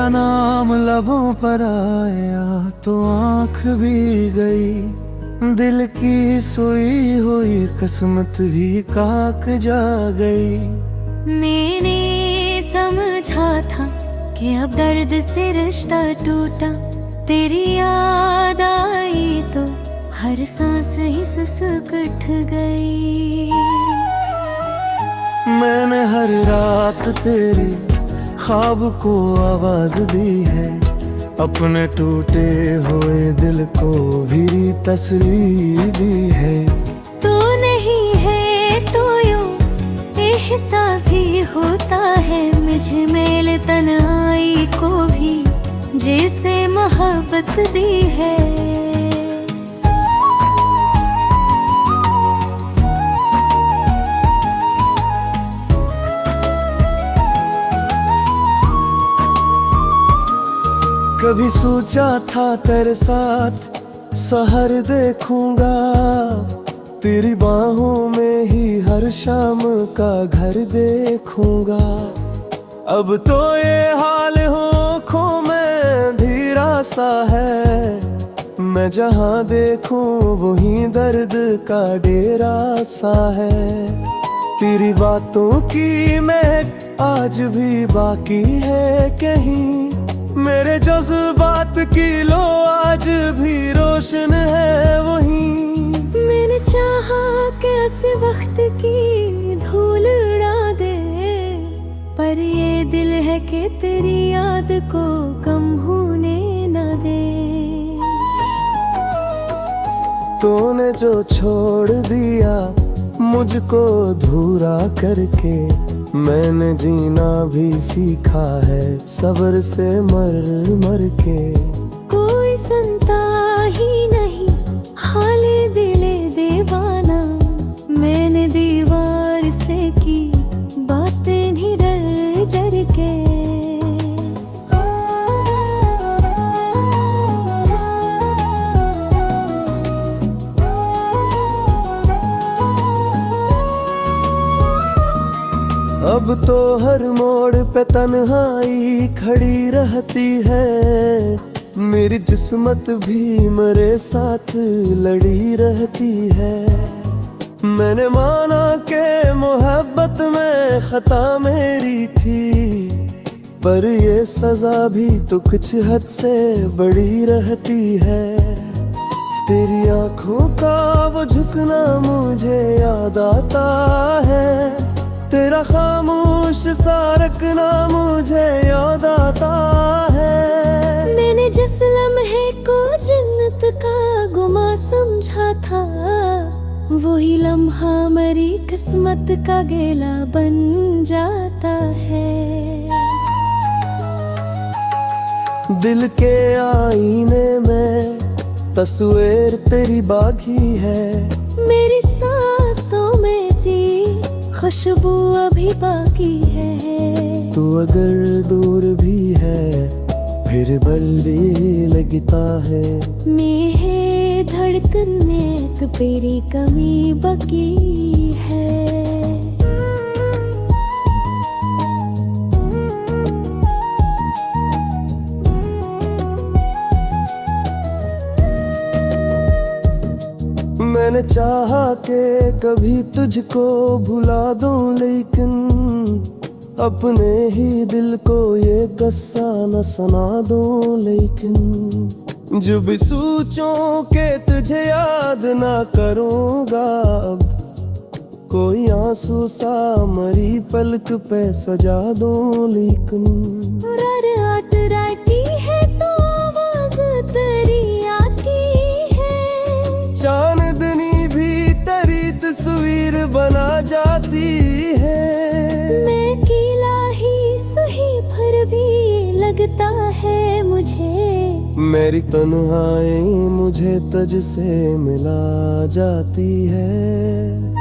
तेरा नाम लबों पर आया तो आँख भी गई, दिल की सोई हुई किस्मत भी काक जा गई। मैंने समझा था कि अब दर्द से रिश्ता टूटा, तेरी याद आई तो हर सांस ही सुसुक उठ गई। मैंने हर रात तेरे ख्वाब को आवाज दी है, अपने टूटे हुए दिल को भी तसल्ली दी है। तू नहीं है तो यूं एहसास ही होता है मुझे, मेल तन्हाई को भी जैसे मोहब्बत दी है। कभी सोचा था तेरे साथ सहर देखूंगा, तेरी बाहों में ही हर शाम का घर देखूंगा। अब तो ये हाल होठों में अंधेरा सा है, मैं जहाँ देखूं वहीं दर्द का डेरा सा है। तेरी बातों की महक आज भी बाकी है कहीं, मेरे जज्बात की लो आज भी रोशन है वहीं। मैंने चाहा कि ऐसे वक्त की धूल उड़ा दे, पर ये दिल है कि तेरी याद को कम होने न दे। तूने जो छोड़ दिया मुझको अधूरा करके, मैंने जीना भी सीखा है सब्र से मर मर के। कोई सुनता ही नहीं हाले दिले दीवाना, मैंने दीवार से की बातें नहीं डर डर के। अब तो हर मोड़ पे तन्हाई खड़ी रहती है, मेरी जिस्मत भी मेरे साथ लड़ी रहती है। मैंने माना कि मोहब्बत में खता मेरी थी, पर ये सजा भी तो कुछ हद से बड़ी रहती है। तेरी आंखों का वो झुकना मुझे याद आता है, तेरा खामोश सा रखना मुझे याद आता है। मैंने जिस लम्हे को जन्नत का गुमा समझा था, वही लम्हा मेरी किस्मत का गेला बन जाता है। दिल के आईने में तस्वीर तेरी बाकी है, मेरी सांसों में थी खुशबू अभी बाकी है। तू अगर दूर भी है फिर बल भी लगता है, मेरे धड़कन में तो तेरी कमी बाकी है। मैंने चाहा कि कभी तुझको भुला दूं, लेकिन अपने ही दिल को ये गस्सा न सुना दूं। लेकिन जो भी सोचूं कि तुझे याद ना करूंगा, अब कोई आंसू सा मरी पलक पे सजा दूं। लेकिन है तो आवाज तेरी आती है, चांदनी भी तेरी तस्वीर बना जाती है। मैं अकेला ही सही फिर भी लगता है मुझे, मेरी तन्हाई मुझे तुझ से मिला जाती है।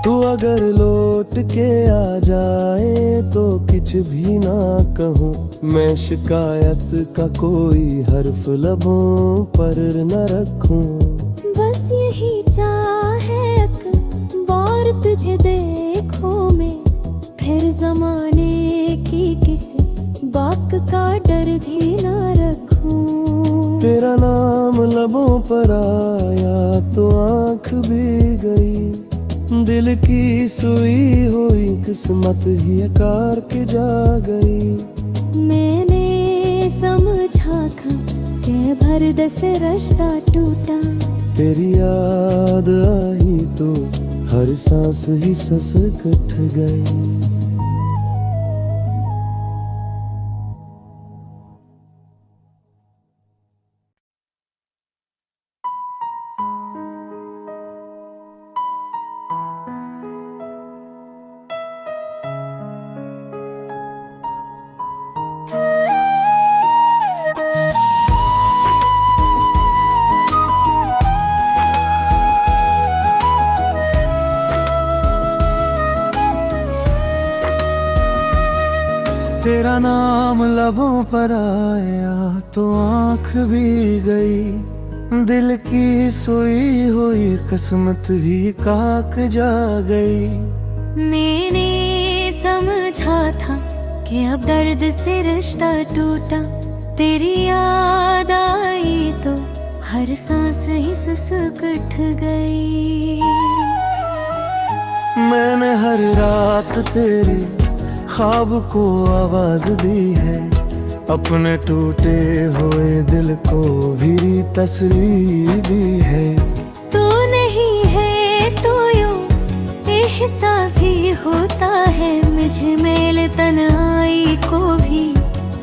तू अगर लौट के आ जाए तो कुछ भी ना कहूँ, मैं शिकायत का कोई हर्फ लबों पर न रखूं। बस यही चाहे एक बार तुझे देखूं मैं, फिर जमाने की किसी बात का डर भी ना रखूं। तेरा नाम लबों पर आया तो आँख भी गई, दिल की सुई हुई किस्मत ही अकार के जा गई। मैंने समझा था कि भर्द से रिश्ता टूटा, तेरी याद आई तो हर सांस ही ससकट गई। तेरा नाम लबों पर आया तो आँख भी गई, दिल की सोई हुई किस्मत भी काक जा गई। मैंने समझा था कि अब दर्द से रिश्ता टूटा, तेरी याद आई तो हर सांस ही सुसकट गई। मैंने हर रात तेरे ख्वाब को आवाज दी है, अपने टूटे हुए दिल को भी तसल्ली दी है। तू नहीं है तो यूं एहसास ही होता है मुझे, मेल तन्हाई को भी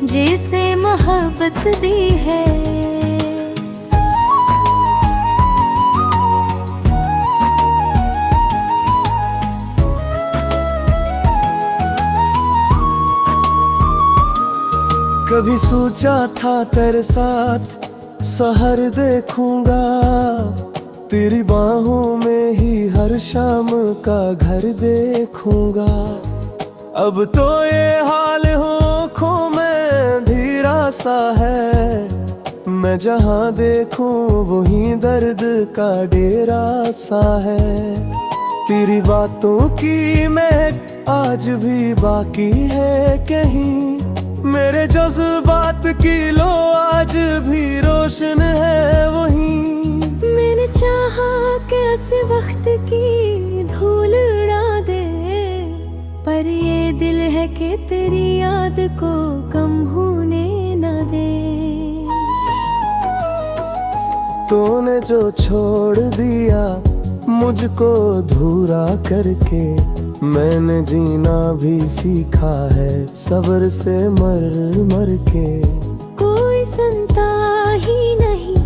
जैसे मोहब्बत दी है। कभी सोचा था तेरे साथ सहर देखूंगा, तेरी बाहों में ही हर शाम का घर देखूंगा। अब तो ये हाल होंठों में धीरा सा है, मैं जहाँ देखूं वहीं दर्द का डेरा सा है। तेरी बातों की महक आज भी बाकी है कहीं, मेरे जज्बात की लो आज भी रोशन है वहीं। मैंने चाहा कि ऐसे वक्त की धूल उड़ा दे, पर ये दिल है कि तेरी याद को कम होने न दे। तूने जो छोड़ दिया मुझको धूरा करके, मैंने जीना भी सीखा है सब्र से मर मर के। कोई सुनता ही नहीं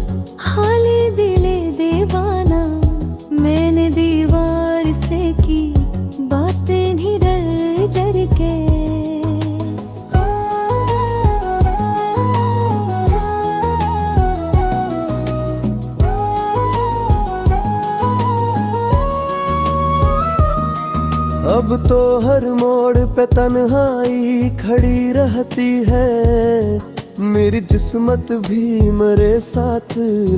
हाले दिले दीवाना, मैंने दीवार से की बातें नहीं डर डर के। अब तो हर मोड़ पे तन्हाई खड़ी रहती है, मेरी जिस्मत भी मेरे साथ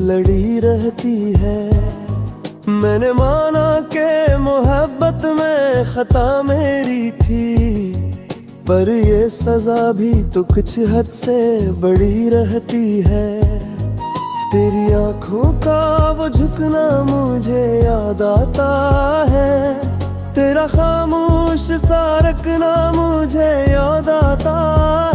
लड़ी रहती है। मैंने माना कि मोहब्बत में खता मेरी थी, पर ये सजा भी तो कुछ हद से बड़ी रहती है। तेरी आंखों का वो झुकना मुझे याद आता है, तेरा खामोश सा रखना मुझे याद आता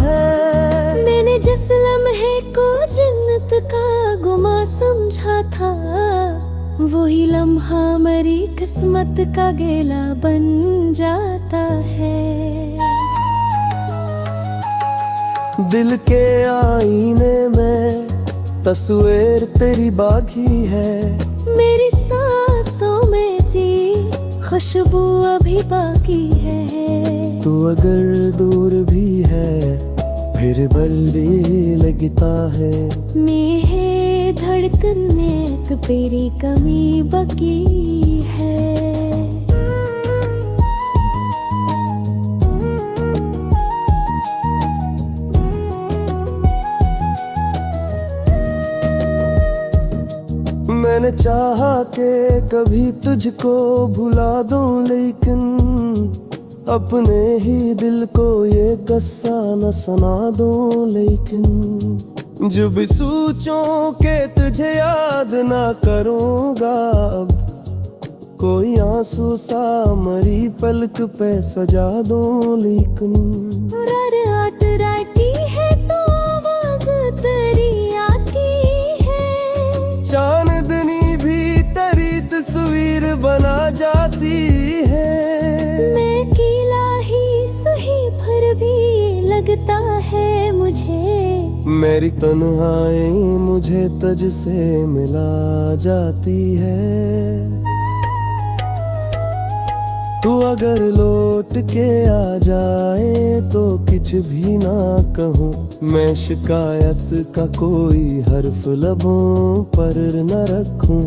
है। मैंने जिस लम्हे को जन्नत का गुमा समझा था, वही लम्हा मेरी किस्मत का गेला बन जाता है। दिल के आईने में तस्वीर तेरी बाकी है, मेरी सांसों में थी खुशबू अभी बाकी है। तू अगर दूर भी है फिर बल भी लगता है, मेरे धड़कन में तो तेरी कमी बाकी है। मैंने चाहा कि कभी तुझको भुला दूं, लेकिन अपने ही दिल को ये कस्सा न सुना दो, लेकिन जो भी सोचूं के तुझे याद ना करूँगा अब, कोई आंसू सा मरी पलक पे सजा दो, लेकिन राती है तो आवाज तेरी आती है, चांदनी भी तेरी तस्वीर बना जाती है। मैं अकेला ही सही फिर भी लगता है मुझे, मेरी तन्हाई मुझे तुझ से मिला जाती है। तू अगर लौट के आ जाए तो कुछ भी ना कहूँ, मैं शिकायत का कोई हर्फ लबों पर न रखूं।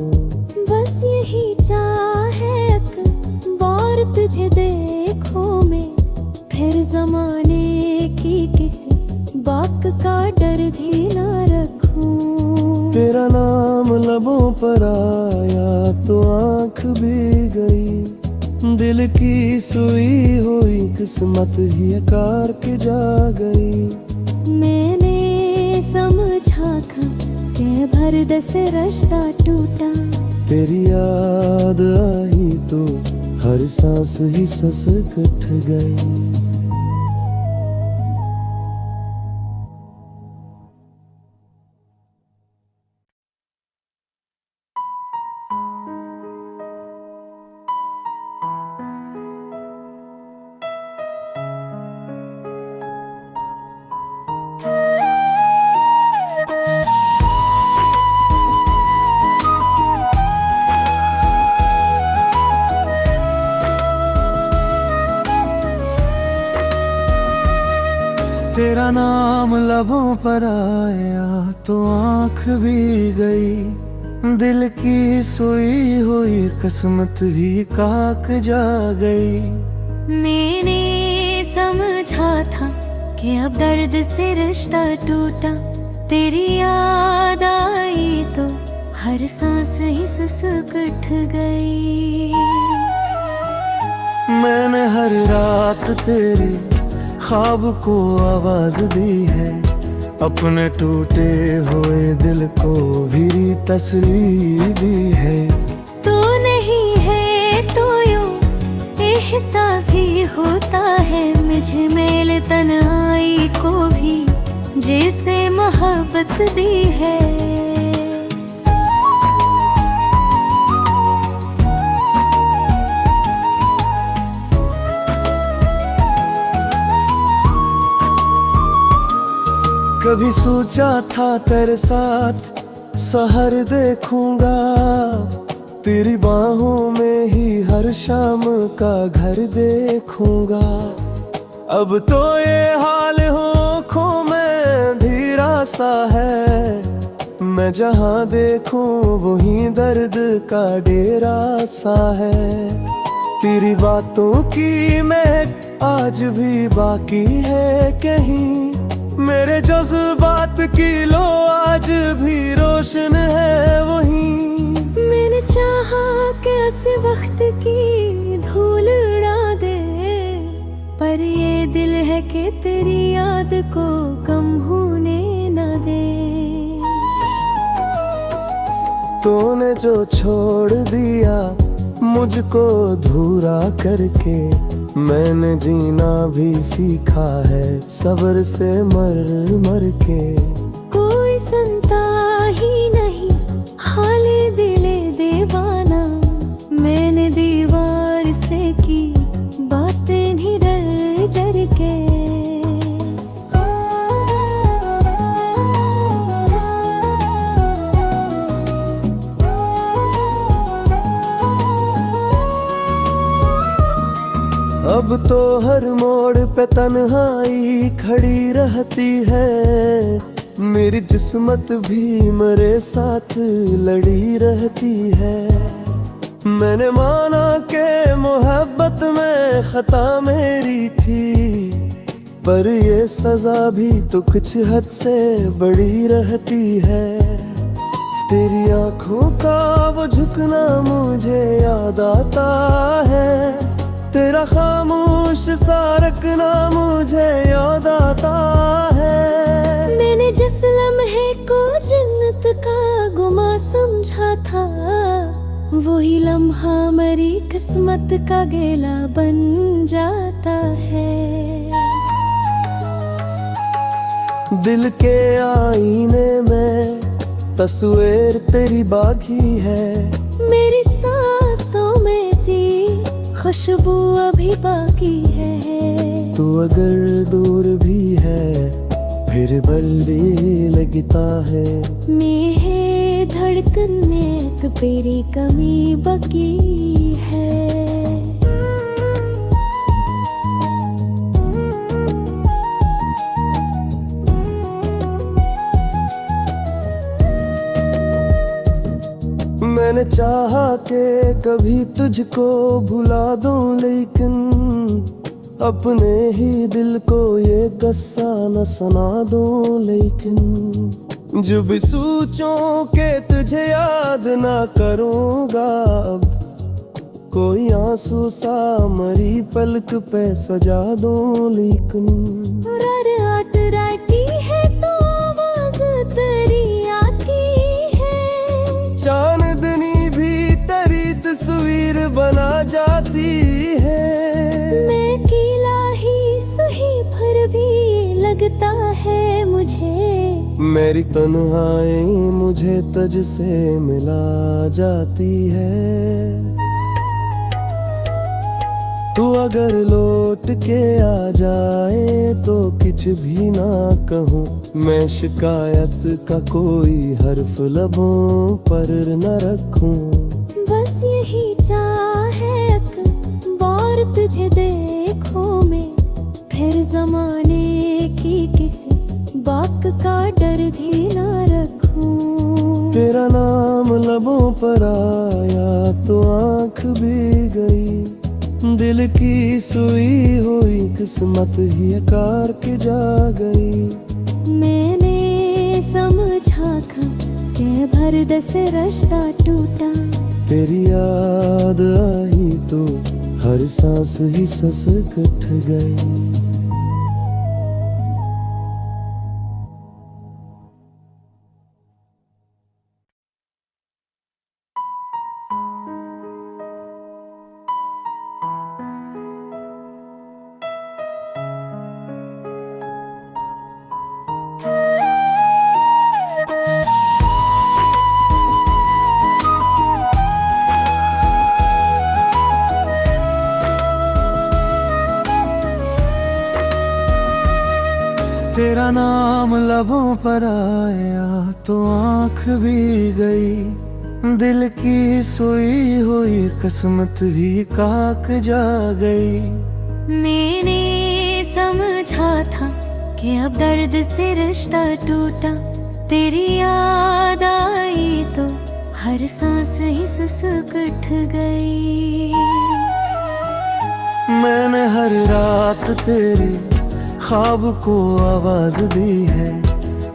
बस यही चाहे बार तुझे देखो मैं, फिर जमाने की किसी बात का डर भी ना रखूं। तेरा नाम लबों पर आया तो आँख भी गई, दिल की सुई हुई किस्मत ही अकार के जा गई। मैंने समझा था कि भर्द से रिश्ता टूटा, तेरी याद आई तो हर सांस ही ससकट गई। तेरा नाम लबों पर आया तो आँख भी गई, दिल की सोई हुई किस्मत भी काक जा गई। मैंने समझा था कि अब दर्द से रिश्ता टूटा, तेरी याद आई तो हर सांस ही सुसकट गई। मैंने हर रात तेरे ख्वाब को आवाज दी है, अपने टूटे हुए दिल को भी तसल्ली दी है। तू नहीं है तो यूं एहसास ही होता है मुझे, मेल तन्हाई को भी जैसे मोहब्बत दी है। कभी सोचा था तेरे साथ सहर देखूंगा, तेरी बाहों में ही हर शाम का घर देखूंगा। अब तो ये हाल होंठों में अंधेरा सा है, मैं जहाँ देखूं वहीं दर्द का डेरा सा है। तेरी बातों की महक आज भी बाकी है कहीं, मेरे जज्बात की लो आज भी रोशन है वहीं। मैंने चाहा कि ऐसे वक्त की धूल उड़ा दे, पर ये दिल है कि तेरी याद को कम होने न दे। तूने जो छोड़ दिया मुझको अधूरा करके, मैंने जीना भी सीखा है सब्र से मर मर के। कोई सुनता ही नहीं हाले दिले दीवाना, मैंने दीवार से की बातें नहीं डर डर के। अब तो हर मोड़ पे तन्हाई खड़ी रहती है, मेरी जिस्मत भी मेरे साथ लड़ी रहती है। मैंने माना कि मोहब्बत में खता मेरी थी, पर ये सजा भी तो कुछ हद से बड़ी रहती है। तेरी आंखों का वो झुकना मुझे याद आता है, तेरा खामोश सा रखना मुझे याद आता है। मैंने जिस लम्हे को जन्नत का गुमा समझा था, वही लम्हा मेरी किस्मत का गेला बन जाता है। दिल के आईने में तस्वीर तेरी बाकी है। मेरी सांसों में थी खुशबू अभी बाकी है। तू अगर दूर भी है फिर बल भी लगता है। मेरे धड़कन में तो तेरी कमी बाकी है। मैंने चाहा कि कभी तुझको भुला दूं, लेकिन अपने ही दिल को ये किस्सा न सुना दूं। लेकिन जो भी सोचूं कि तुझे याद ना करूंगा, अब कोई आंसू सा मरी पलक पे सजा दूं। लेकिन है तो आवाज तेरी आती है। चांदनी भी तेरी तस्वीर बना जाती है। मैं अकेला ही सही फिर भी लगता है मुझे। मेरी तन्हाई मुझे तुझ से मिला जाती है। तू अगर लौट के आ जाए तो कुछ भी ना कहूँ, मैं शिकायत का कोई हर्फ लबों पर न रखूं। बस यही चाहे बार तुझे देखूं मैं, फिर जमाने की किसी बात का डर भी ना रखूं। तेरा नाम लबों पर आया तो आँख भी गई। दिल की सुई हुई किस्मत ही आकार के जा गई। मैंने समझा था कि भर्द से रिश्ता टूटा। तेरी याद आई तो हर सांस ही ससकट गई। तेरा नाम लबों पर आया तो आँख भी गई। दिल की सोई हुई किस्मत भी काक जा गई। मैंने समझा था कि अब दर्द से रिश्ता टूटा। तेरी याद आई तो हर सांस ही सुसकट गई। मैंने हर रात तेरे ख्वाब को आवाज दी है।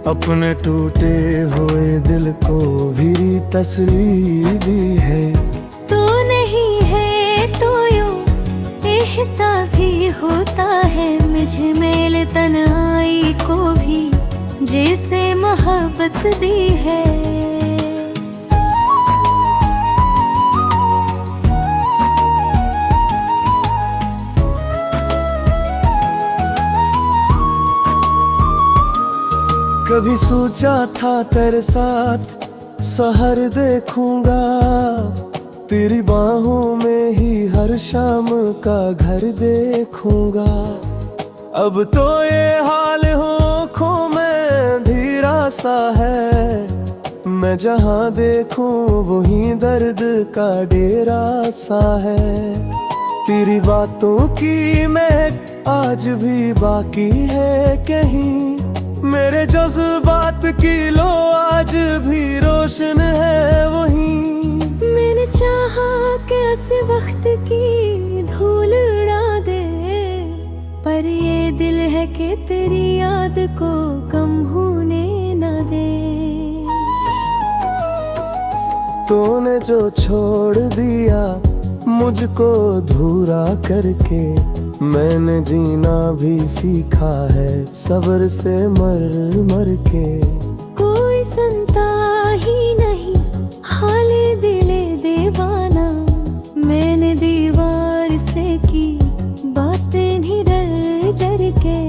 अपने टूटे हुए दिल को भी तसल्ली दी है। तू नहीं है तो यूं एहसास ही होता है मुझे। मेल तन्हाई को भी जैसे मोहब्बत दी है। कभी सोचा था तेरे साथ सहर देखूंगा। तेरी बाहों में ही हर शाम का घर देखूंगा। अब तो ये हाल होंठों में अंधेरा सा है। मैं जहाँ देखूं वहीं दर्द का डेरा सा है। तेरी बातों की महक आज भी बाकी है कहीं। मेरे जज्बात की लो आज भी रोशन है वहीं। मैंने चाहा कि ऐसे वक्त की धूल उड़ा दे, पर ये दिल है कि तेरी याद को कम होने न दे। तूने जो छोड़ दिया मुझको अधूरा करके मैंने जीना भी सीखा है, सब्र से मर मर के। कोई सुनता ही नहीं हाले दिले दीवाना, मैंने दीवार से की बातें नहीं डर डर के।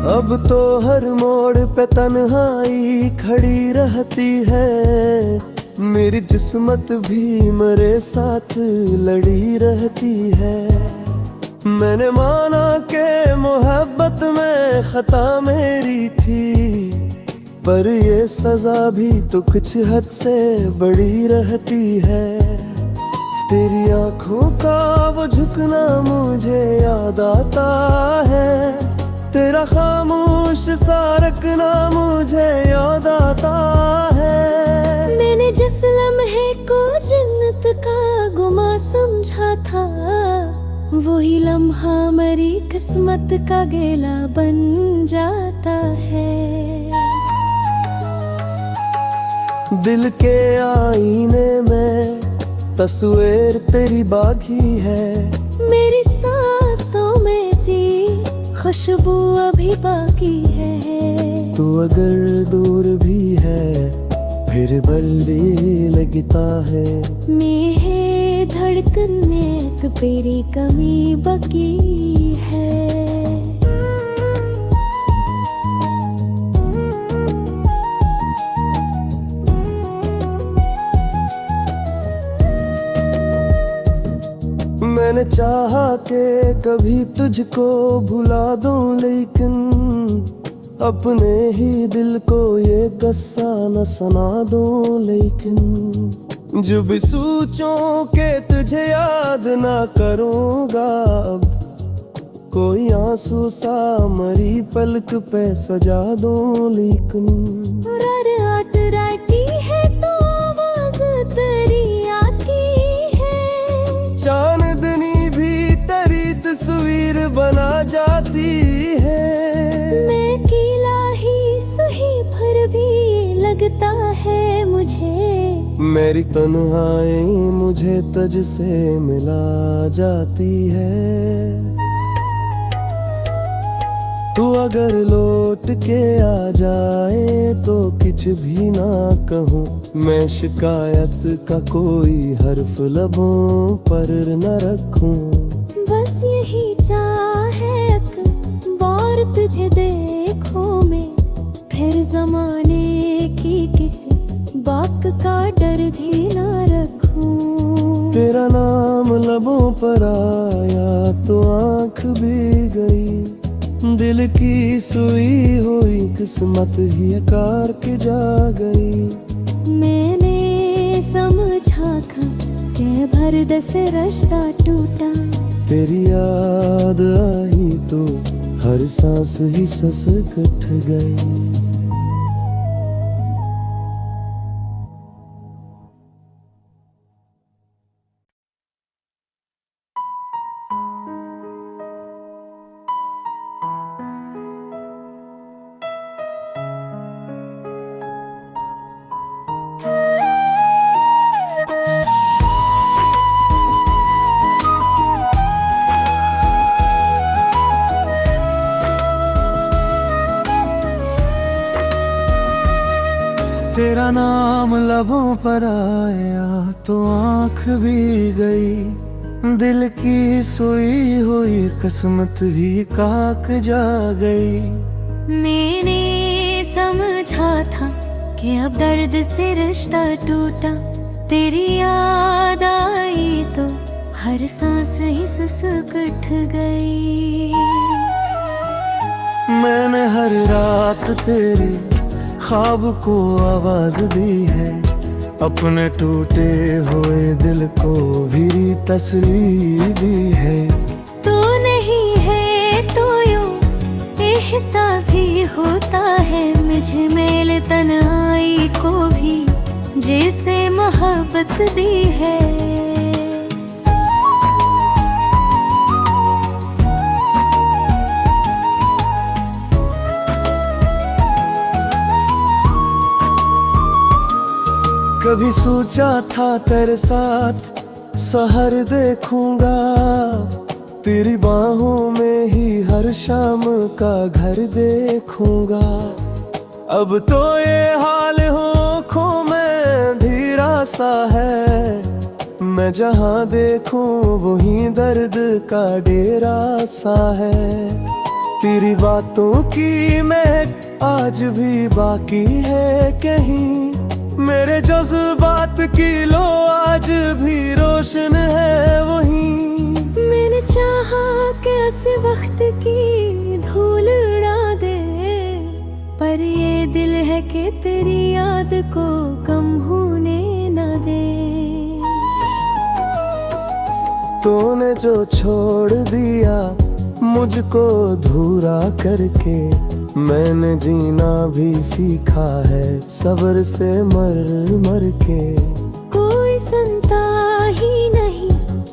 अब तो हर मोड़ पे तन्हाई खड़ी रहती है, मेरी किस्मत भी मेरे साथ लड़ी रहती है। मैंने माना कि मोहब्बत में खता मेरी थी, पर ये सजा भी तो कुछ हद से बड़ी रहती है। तेरी आंखों का वो झुकना मुझे याद आता है, तेरा खामोश सा रखना मुझे याद आता है। मैंने जिस लम्हे को जन्नत का गुमा समझा था, वही लम्हा मेरी किस्मत का गेला बन जाता है। दिल के आईने में तस्वीर तेरी बाकी है, मेरी सांसों में थी खुशबू अभी बाकी है। तू अगर दूर भी है फिर बल भी लगता है, मेरे धड़कन में तो तेरी कमी बाकी है। मैंने चाहा कि कभी तुझको भुला दूं, लेकिन अपने ही दिल को ये कस्सा न सुना दूं। लेकिन जो भी सोचूं कि तुझे याद ना करूंगा, अब कोई आंसू सा मरी पलक पे सजा दूं। लेकिन है तो आवाज तेरी आती है, चांदनी भी तेरी तस्वीर बना जाती है। मैं अकेला ही सही फिर भी लगता है मुझे, मेरी तन्हाई मुझे तुझ से मिला जाती है। तू अगर लौट के आ जाए तो कुछ भी ना कहूँ, मैं शिकायत का कोई हर्फ लबों पर न रखूं। बस यही चाहे बार तुझे देखो मैं, फिर जमाने की किसी बात का डर भी ना रखूं। तेरा नाम लबों पर आया तो आँख भी गई, दिल की सुई हुई किस्मत ही अकार के जा गई। मैंने समझा था कि भर्द से रिश्ता टूटा, तेरी याद आई तो हर सांस ही ससकट गई। तेरा नाम लबों पर आया तो आँख भी गई, दिल की सोई हुई किस्मत भी काक जा गई। मैंने समझा था कि अब दर्द से रिश्ता टूटा, तेरी याद आई तो हर सांस ही सुसकट गई। मैंने हर रात तेरे ख्वाब को आवाज दी है, अपने टूटे हुए दिल को भी तसल्ली दी है। तू नहीं है तो यूं एहसास ही होता है मुझे, मेल तन्हाई को भी जैसे मोहब्बत दी है। कभी सोचा था तेरे साथ सहर देखूंगा, तेरी बाहों में ही हर शाम का घर देखूंगा। अब तो ये हाल होठों में अंधेरा सा है, मैं जहाँ देखूं वहीं दर्द का डेरा सा है। तेरी बातों की महक आज भी बाकी है कहीं, मेरे जज्बात की लो आज भी रोशन है वहीं। मैंने चाहा कि ऐसे वक्त की धूल उड़ा दे, पर ये दिल है कि तेरी याद को कम होने न दे। तूने जो छोड़ दिया मुझको अधूरा करके, मैंने जीना भी सीखा है सब्र से मर मर के। कोई सुनता ही नहीं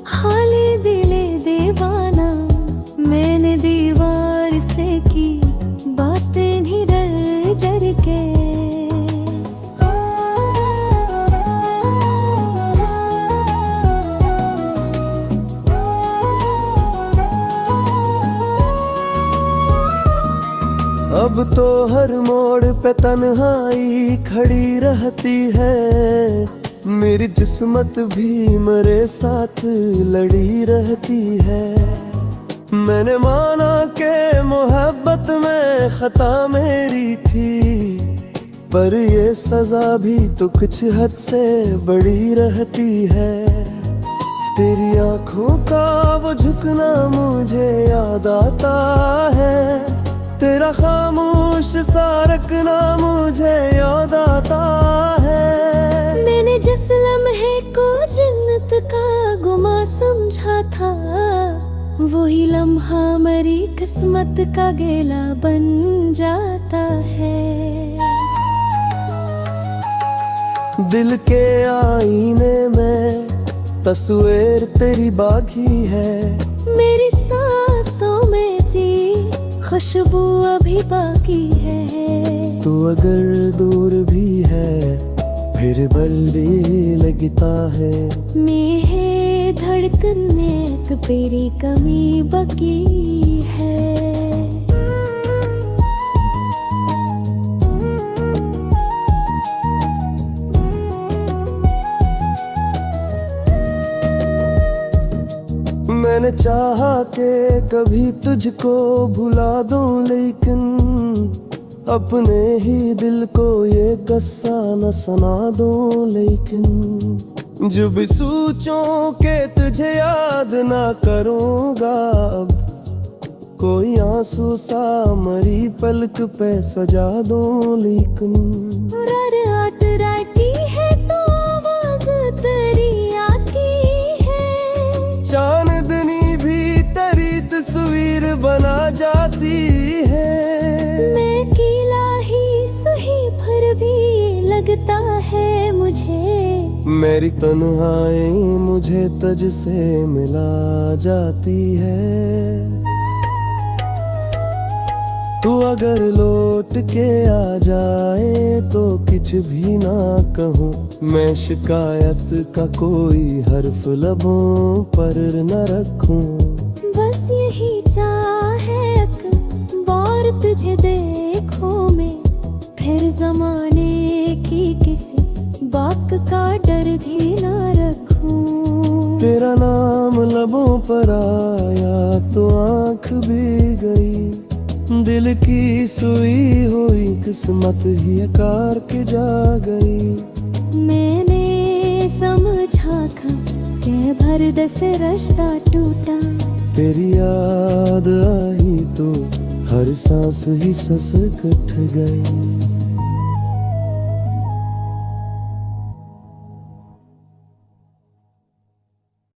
हाले दिले दीवाना, मैंने दीवार से की बातें नहीं डर डर के। अब तो हर मोड़ पे तन्हाई खड़ी रहती है, मेरी जिस्मत भी मेरे साथ लड़ी रहती है। मैंने माना कि मोहब्बत में खता मेरी थी, पर ये सजा भी तो कुछ हद से बड़ी रहती है। तेरी आंखों का वो झुकना मुझे याद आता है, तेरा खामोश सा रखना मुझे याद आता है। मैंने जिस लम्हे को जन्नत का गुमा समझा था, वही लम्हा मेरी किस्मत का गेला बन जाता है। दिल के आईने में तस्वीर तेरी बाकी है, मेरी सांसों में थी खुशबू अभी बाकी है। तू अगर दूर भी है फिर बल भी लगता है, मेरे धड़कन में तेरी कमी बाकी है। मैंने चाहा कि कभी तुझको भुला दूं, लेकिन अपने ही दिल को ये किस्सा न सुना दूं। लेकिन जो भी सोचूं कि तुझे याद ना करूंगा, अब कोई आंसू सा मरी पलक पे सजा दूं। लेकिन है तो आवाज तेरी आती है, चांदनी भी तेरी तस्वीर बना जाती है। मैं अकेला ही सही फिर भी लगता है मुझे, मेरी तन्हाई मुझे तुझ से मिला जाती है। तू अगर लौट के आ जाए तो कुछ भी ना कहूँ, मैं शिकायत का कोई हर्फ लबों पर न रखूं। बस यही चाहे बार तुझे देखूं मैं, फिर जमाने की किसी बात का डर भी ना रखूं। तेरा नाम लबों पर आया तो आँख भी गई, दिल की सुई हुई किस्मत ही अकार के जा गई। मैंने समझा था कि भर से रिश्ता टूटा, तेरी याद आई तो हर सांस ही सस कट गई।